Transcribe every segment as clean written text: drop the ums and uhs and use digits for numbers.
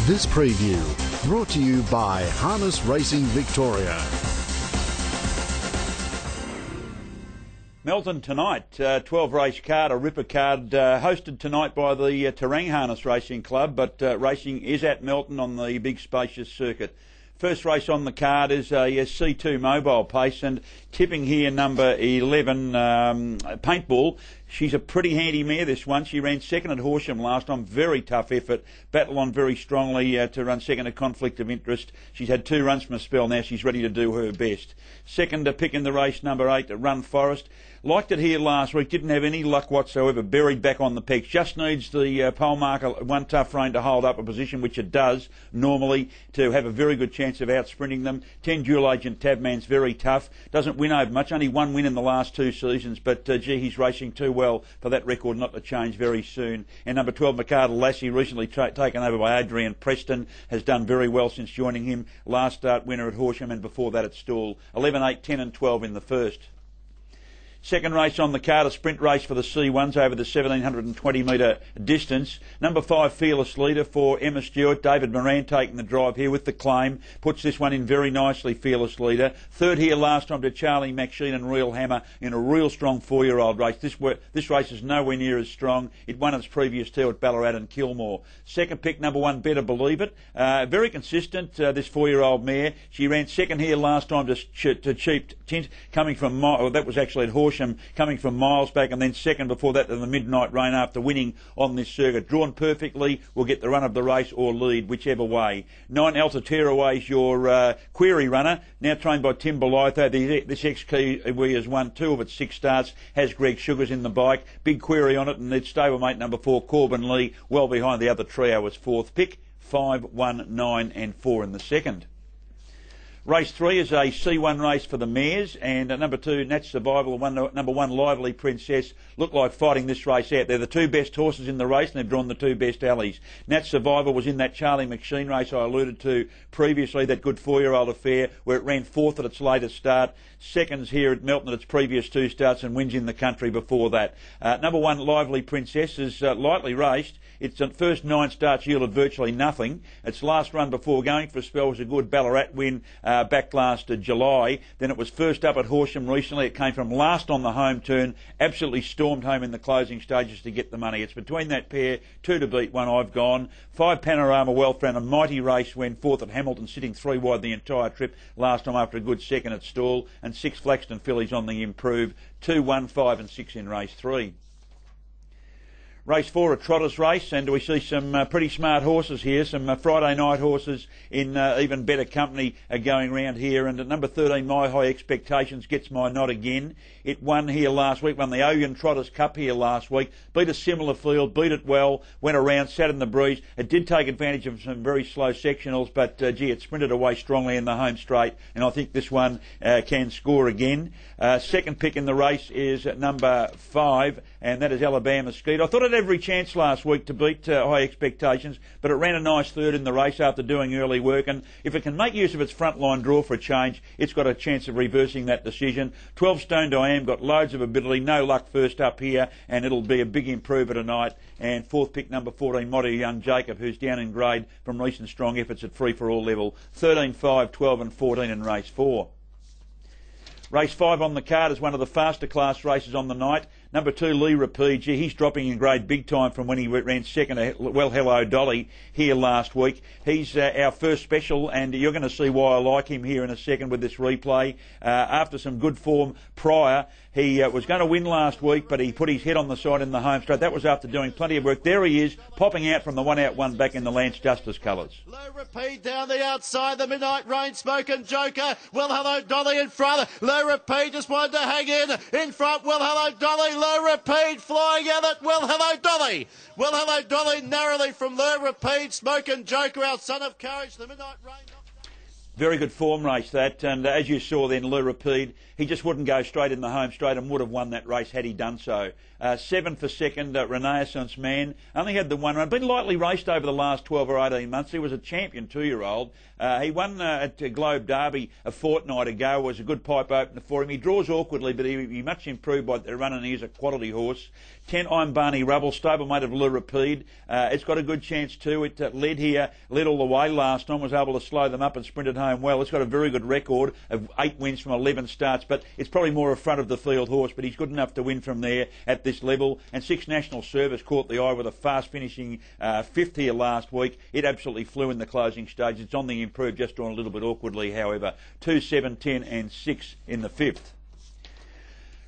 This preview brought to you by Harness Racing Victoria. Melton tonight, 12 race card, a ripper card, hosted tonight by the Terang Harness Racing Club, but racing is at Melton on the big spacious circuit. First race on the card is a C2 mobile pace, and tipping here number 11, Paintball. She's a pretty handy mare, this one. She ran second at Horsham last time. Very tough effort. Battle on very strongly to run second at Conflict of Interest. She's had 2 runs from a spell. Now she's ready to do her best. Second pick in the race, number 8, Run Forest. Liked it here last week. Didn't have any luck whatsoever. Buried back on the pegs. Just needs the pole marker, one tough rain to hold up a position, which it does normally, to have a very good chance of out-sprinting them. 10 Dual Agent Tabman's very tough. Doesn't win over much. Only 1 win in the last 2 seasons. But, gee, he's racing too well for that record not to change very soon. And number 12, McArdle Lassie, recently taken over by Adrian Preston, has done very well since joining him. Last start winner at Horsham, and before that at Stool. 11, 8, 10 and 12 in the first. Second race on the card, a sprint race for the C1s over the 1720 metre distance. Number 5, Fearless Leader for Emma Stewart. David Moran taking the drive here with the claim. Puts this one in very nicely, Fearless Leader. Third here last time to Charlie McSheen and Real Hammer in a real strong 4-year-old race. This race is nowhere near as strong. It won its previous 2 at Ballarat and Kilmore. Second pick, number 1, Better Believe It. Very consistent, this 4-year-old mare. She ran second here last time to Cheap Tint, coming from, that was actually at Horsham, coming from miles back, and then second before that to the Midnight Rain after winning on this circuit. Drawn perfectly, will get the run of the race or lead, whichever way. 9, Altitude is your query runner, now trained by Tim Belitho. This ex-Kiwi has won 2 of its 6 starts, has Greg Sugars in the bike. Big query on it, and its stablemate number 4, Corbin Lee, well behind the other trio, was 4th pick. 5, 1, 9 and 4 in the second. Race 3 is a C1 race for the mares, and number 2, Nat Survival, number 1, Lively Princess, look like fighting this race out. They're the 2 best horses in the race, and they've drawn the 2 best alleys. Nat Survival was in that Charlie McSheen race I alluded to previously, that good 4-year-old affair, where it ran 4th at its latest start. Seconds here at Melton at its previous 2 starts, and wins in the country before that. Number 1, Lively Princess, is lightly raced. Its first 9 starts yielded virtually nothing. Its last run before going for a spell was a good Ballarat win back last July. Then it was first up at Horsham recently. It came from last on the home turn, absolutely stormed home in the closing stages to get the money. It's between that pair, 2 to beat, 1 I've gone. 5, Panorama Wealth ran a mighty race when 4th at Hamilton, sitting 3 wide the entire trip last time after a good second at Stool. And 6, Flaxton Fillies on the improve. 2, 1, 5 and 6 in race 3. Race 4, a Trotters race, and we see some pretty smart horses here, some Friday night horses in even better company going round here. And at number 13, My High Expectations, gets my nod again. It won here last week, won the Oyen Trotters Cup here last week, beat a similar field, beat it well, went around, sat in the breeze. It did take advantage of some very slow sectionals, but gee, it sprinted away strongly in the home straight, and I think this one can score again. Second pick in the race is number 5, and that is Alabama Skeet. I thought it had every chance last week to beat High Expectations, but it ran a nice 3rd in the race after doing early work, and if it can make use of its front line draw for a change, it's got a chance of reversing that decision. 12 Stone Diane got loads of ability, no luck first up here, and it'll be a big improver tonight. And 4th pick, number 14, Modern Young Jacob, who's down in grade from recent strong efforts at free-for-all level. 13, 5, 12 and 14 in race 4. Race 5 on the card is one of the faster class races on the night. Number 2, Lee Rapide. He's dropping in grade big time from when he ran second at Well Hello Dolly here last week. He's our first special, and you're going to see why I like him here in a second with this replay. After some good form prior, he was going to win last week, but he put his head on the side in the home straight. That was after doing plenty of work. There he is, popping out from the 1 out 1 back in the Lance Justice colours. Lee Rapide down the outside, the Midnight Rain, Smoke and Joker. Well Hello Dolly in front. Lee Rapide just wanted to hang in front. Well Hello Dolly. Low Rapide flying out at Well Hello Dolly. Well Hello Dolly narrowly from Low Rapide. Smoke and Joker, our son of courage, the Midnight Rain. Very good form race that, and as you saw then, Lou Rapide, he just wouldn't go straight in the home straight and would have won that race had he done so. 7 for second, Renaissance Man. Only had the one run. Been lightly raced over the last 12 or 18 months. He was a champion 2-year-old. He won at Globe Derby a fortnight ago. Was a good pipe opener for him. He draws awkwardly, but he much improved by the run, and he's a quality horse. 10 I'm Barney Rubble, stablemate of Le Rapide. It's got a good chance too. It led all the way last time, was able to slow them up and sprinted home well. It's got a very good record of 8 wins from 11 starts, but it's probably more a front of the field horse, but he's good enough to win from there at this level. And 6 National Service caught the eye with a fast finishing 5th here last week. It absolutely flew in the closing stage. It's on the improve, just drawn a little bit awkwardly, however. 2, 7, 10 and 6 in the 5th.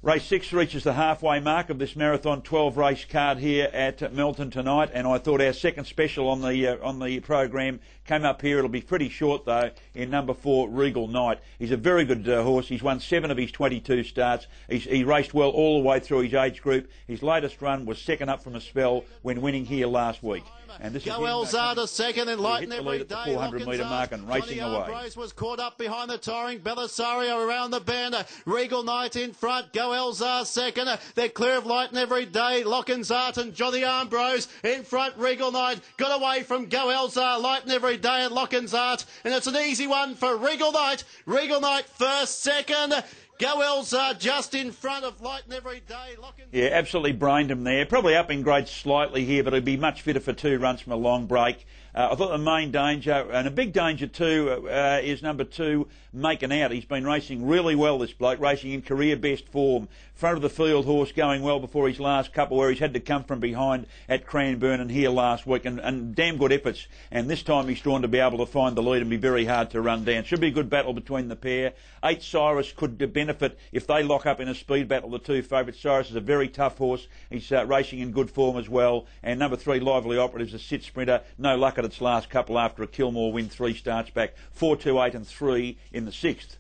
Race 6 reaches the halfway mark of this marathon 12 race card here at Melton tonight, and I thought our second special on the program came up here. It'll be pretty short though, in number 4 Regal Knight. He's a very good horse. He's won 7 of his 22 starts. He raced well all the way through his age group. His latest run was second up from a spell when winning here last week. And this Go Elzada second, Enlighten every day. 400 metre mark and racing away. Rose was caught up behind the touring Belisario around the bend. Regal Knight in front. Go Elzar second. They're clear of Lighten every day. Lockensart and Johnny Ambrose in front. Regal Knight got away from Go Elzar, Lighten every day and Lockensart, and it's an easy one for Regal Knight. Regal Knight first, second. Go Elzar just in front of Lighten every day. Yeah, absolutely brained him there. Probably up in grade slightly here, but he'll be much fitter for 2 runs from a long break. I thought the main danger, and a big danger too, is number 2, Making Out. He's been racing really well, this bloke, racing in career best form. Front of the field horse going well before his last couple, where he's had to come from behind at Cranbourne and here last week, and damn good efforts. And this time he's drawn to be able to find the lead and be very hard to run down. Should be a good battle between the pair. 8 Cyrus could benefit if they lock up in a speed battle, the 2 favourites. Cyrus is a very tough horse. He's racing in good form as well. And number 3, Lively Operative's a sit sprinter. No luck at its last couple after a Kilmore win 3 starts back. 4, 2, 8 and 3 in the 6th.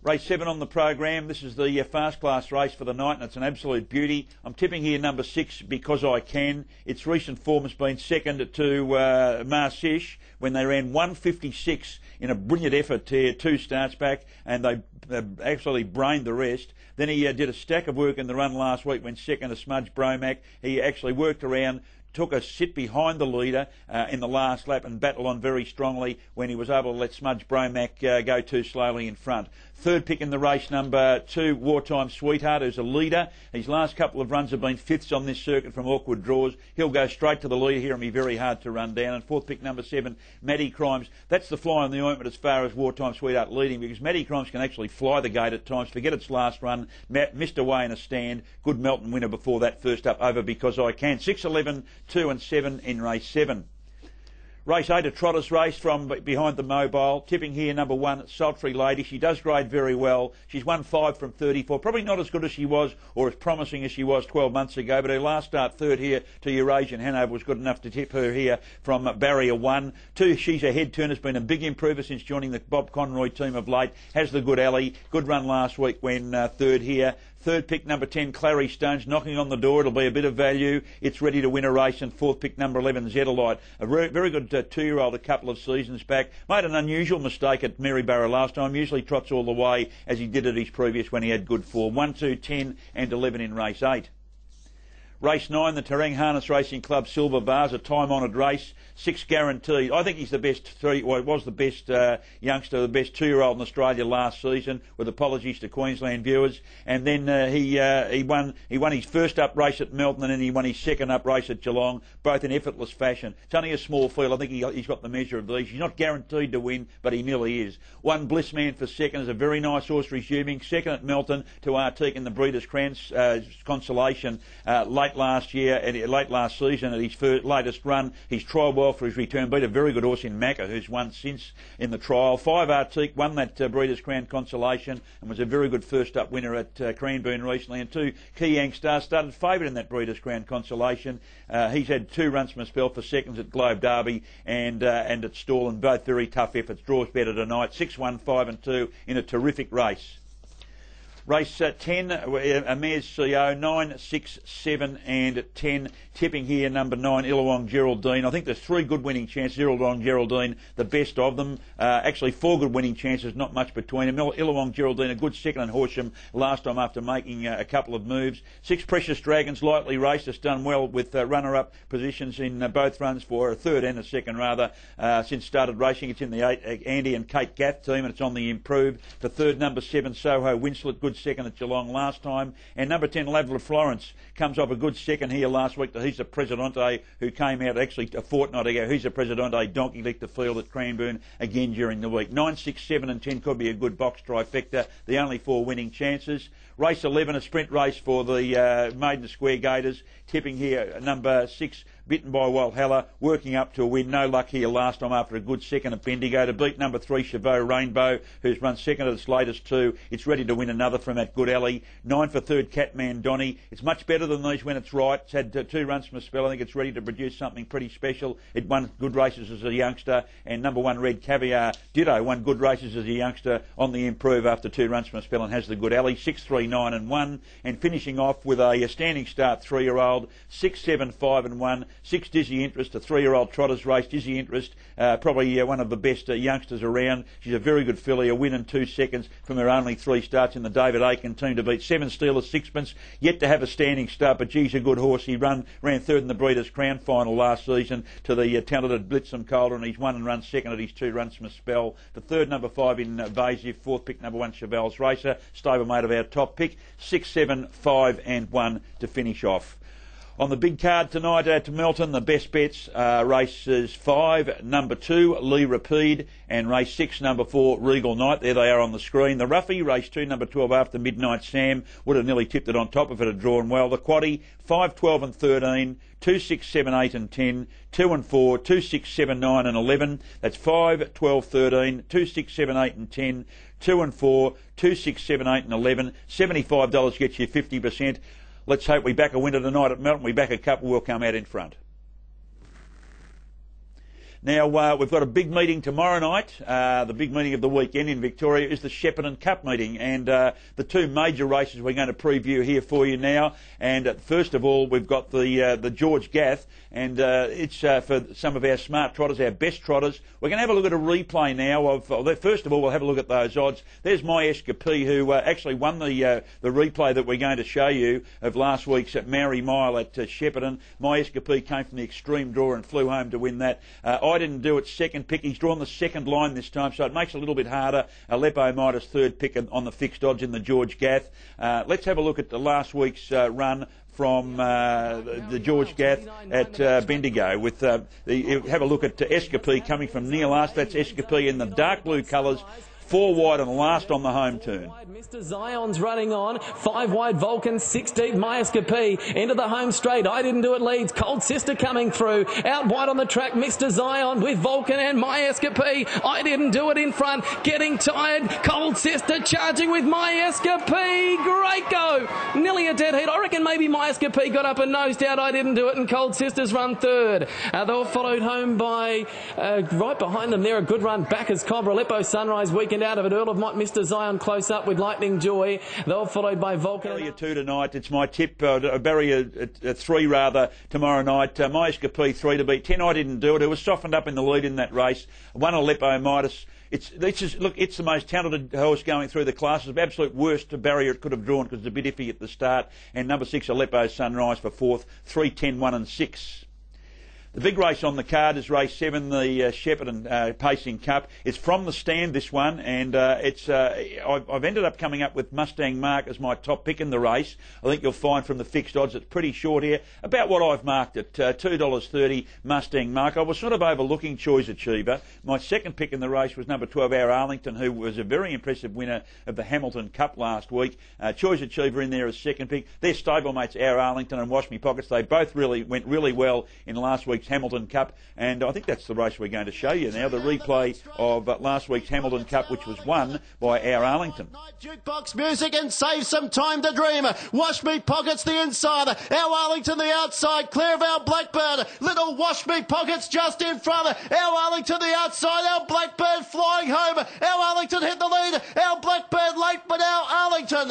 Race 7 on the program. This is the fast class race for the night, and it's an absolute beauty. I'm tipping here number 6 because I can. Its recent form has been second to Marsish when they ran 156 in a brilliant effort here 2 starts back, and they actually brained the rest. Then he did a stack of work in the run last week when second to Smudge Bromack. He actually worked around, took a sit behind the leader in the last lap and battled on very strongly when he was able to let Smudge Bromack go too slowly in front. Third pick in the race, number 2, Wartime Sweetheart, who's a leader. His last couple of runs have been 5ths on this circuit from awkward draws. He'll go straight to the leader here and be very hard to run down. And 4th pick, number 7, Matty Crimes. That's the fly on the ointment as far as Wartime Sweetheart leading, because Matty Crimes can actually fly the gate at times, forget its last run, missed away in a stand. Good Melton winner before that first up over because I can. 6, 11, 2 and 7 in race 7. Race 8, a trotter's race from behind the mobile. Tipping here, number 1, Sultry Lady. She does grade very well. She's won 5 from 34. Probably not as good as she was or as promising as she was 12 months ago, but her last start third here to Eurasian Hanover was good enough to tip her here from barrier 1. 2, She's a Head Turner's been a big improver since joining the Bob Conroy team of late. Has the good alley. Good run last week when third here. Third pick, number 10, Clary Stones, knocking on the door. It'll be a bit of value. It's ready to win a race. And 4th pick, number 11, Zettelite. A very good 2-year-old a couple of seasons back. Made an unusual mistake at Maryborough last time. Usually trots all the way as he did at his previous when he had good form. 1, 2, 10 and 11 in race 8. Race 9, the Terang Harness Racing Club Silver Bars, a time-honoured race, 6 guaranteed. I think he's the best he was the best youngster, the best 2-year-old in Australia last season, with apologies to Queensland viewers. And then he won his first up race at Melton, and then he won his second up race at Geelong, both in effortless fashion. It's only a small field. I think he's got the measure of these. He's not guaranteed to win, but he nearly is. 1, Blissman for second, is a very nice horse resuming. Second at Melton to Artique in the Breeders' Crown Consolation late last season at his latest run. He's trialled well for his return. Beat a very good horse in Macca, who's won since in the trial. 5, Artique won that Breeders' Crown Consolation and was a very good first up winner at Cranbourne recently. And 2, Keyang Star started favourite in that Breeders' Crown Consolation. He's had 2 runs from a spell for seconds at Globe Derby and at Stall, and both very tough efforts. Draws better tonight. 6, 1, 5 and 2 in a terrific race. Race 10, a mare's CO, 9, 6, 7 and 10. Tipping here, number 9, Illawong Geraldine. I think there's 3 good winning chances. Illawong Geraldine, the best of them. Actually, 4 good winning chances, not much between them. Illawong Geraldine, a good second, and Horsham last time after making a couple of moves. 6 Precious Dragons, lightly raced. It's done well with runner-up positions in both runs for a third and a second, rather, since started racing. It's in the 8 Andy and Kate Gath team, and it's on the improve. For third, number 7, Soho Winslet, good second at Geelong last time. And number 10, Lavler Florence, comes off a good second here last week. He's a Presidente who came out actually a fortnight ago. He's a Presidente donkey licked the field at Cranbourne again during the week. 9, 6, 7 and 10 could be a good box trifecta. The only 4 winning chances. Race 11, a sprint race for the Maiden Square Gators. Tipping here, number 6, Bitten by Walhalla, working up to a win. No luck here last time after a good second at Bendigo. To beat number 3, Chavot Rainbow, who's run second at its latest 2. It's ready to win another from that good alley. 9 for third, Catman Donny. It's much better than these when it's right. It's had 2 runs from a spell. I think it's ready to produce something pretty special. It won good races as a youngster. And number 1, Red Caviar, ditto, won good races as a youngster on the improve after 2 runs from a spell and has the good alley. 6, 3, 9 and 1. And finishing off with a standing start 3-year-old, 6, 7, 5 and 1. 6 Dizzy Interest, a 3-year-old trotter's race. Dizzy Interest, probably one of the best youngsters around. She's a very good filly, a win in 2 seconds from her only 3 starts in the David Aiken team to beat 7 Steelers Sixpence. Yet to have a standing start, but geez, a good horse. He ran third in the Breeders' Crown final last season to the talented Blitzham Calder, and he's won and run second at his 2 runs from a spell. The third, number 5 in Vasey. Fourth pick, number 1, Cheval's Racer. Stablemate of our top pick. 6, 7, 5 and 1 to finish off. On the big card tonight to Melton, the best bets races 5, number 2, Lee Rapide, and race 6, number 4, Regal Knight. There they are on the screen. The roughie, race 2, number 12, After Midnight Sam, would have nearly tipped it on top if it had drawn well. The quaddie, 5, 12 and 13, 2, 6, 7, 8 and 10, 2 and 4, 2, 6, 7, 9 and 11. That's 5, 12, 13, 2, 6, 7, 8 and 10, 2 and 4, 2, 6, 7, 8 and 11. $75 gets you 50%. Let's hope we back a winner tonight at Melton. We back a couple, we'll come out in front. Now, we've got a big meeting tomorrow night. The big meeting of the weekend in Victoria is the Shepparton Cup meeting, and the 2 major races we're going to preview here for you now. And first of all, we've got the George Gath, and it's for some of our smart trotters, our best trotters. We're going to have a look at a replay now of, first of all, we'll have a look at those odds. There's My Escapee, who actually won the replay that we're going to show you of last week's at Mary Mile at Shepparton. My Escapee came from the extreme draw and flew home to win that. I didn't do it second pick. He's drawn the second line this time, so it makes it a little bit harder. Aleppo Midas third pick on the fixed odds in the George Gath. Let's have a look at the last week's run from the George Gath at Bendigo. With have a look at Escapee coming from near last. That's Escapee in the dark blue colours. 4 wide and last on the home turn. Mr. Zion's running on. 5 wide Vulcan, 6 deep My Escapee. Into the home straight. I Didn't Do It leads. Cold Sister coming through. Out wide on the track, Mr. Zion with Vulcan and My Escapee. I Didn't Do It in front. Getting tired. Cold Sister charging with My Escapee. Great go. Nearly a dead heat. I reckon maybe My Escapee got up and nosed out. I Didn't Do It, and Cold Sister's run third. They were followed home by right behind them there. A good run back as Cobra. Aleppo Sunrise Weekend out of it. Earl of Might, Mr. Zion close up with Lightning Joy. They were followed by Vulcan. Barrier 2 tonight. It's my tip. Barrier 3 rather tomorrow night. My Escapee 3 to beat 10. I Didn't Do It. It was softened up in the lead in that race. 1 Aleppo Midas. It's the most talented horse going through the classes. Absolute worst barrier it could have drawn because it's a bit iffy at the start. And number 6 Aleppo Sunrise for 4th. 3, 10, 1 and 6. The big race on the card is race 7, the Shepparton Pacing Cup. It's from the stand, this one, and I've ended up coming up with Mustang Mark as my top pick in the race. I think you'll find from the fixed odds it's pretty short here, about what I've marked it, $2.30 Mustang Mark. I was sort of overlooking Choice Achiever. My second pick in the race was number 12, Our Arlington, who was a very impressive winner of the Hamilton Cup last week. Choice Achiever in there as second pick. Their stablemates, Our Arlington and Wash Me Pockets, they both went really well in last week's Hamilton Cup, and I think that's the race we're going to show you now, the replay of last week's Hamilton Cup, which was won by Our Arlington. Jukebox music and save some time to dream. Wash Me Pockets the insider, Our Arlington the outside, clear of Our Blackbird. third. Little Wash Me Pockets just in front. Our Arlington the outside. Our Blackbird flying home. Our Arlington hit the lead. Our Blackbird late, but our Arlington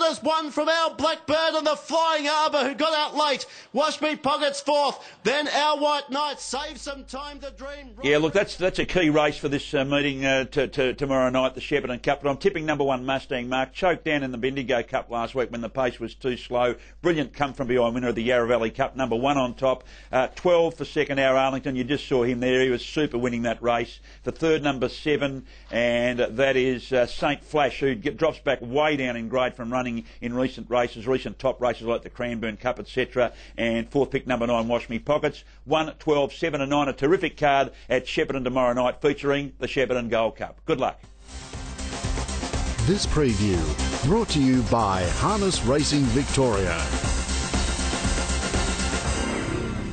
has won from our Blackbird and the Flying Arbor, who got out late. Wash Me Pockets fourth. Then our White Knight save some time to dream. Yeah, look, that's a key race for this meeting tomorrow night, the Shepparton Cup. But I'm tipping number 1 Mustang Mark. Choked down in the Bendigo Cup last week when the pace was too slow. Brilliant come from behind winner of the Yarra Valley Cup, number 1 on top. 12 for second, our Arlington. You just saw him there. He was super winning that race. The third, number 7, and that is St Flash, who drops back way down in grade from running in recent races, recent top races like the Cranbourne Cup, etc. And fourth pick, number 9, Wash Me Pockets. 1, 12, 7 and 9, a terrific card at Shepparton tomorrow night featuring the Shepparton Gold Cup. Good luck. This preview brought to you by Harness Racing Victoria.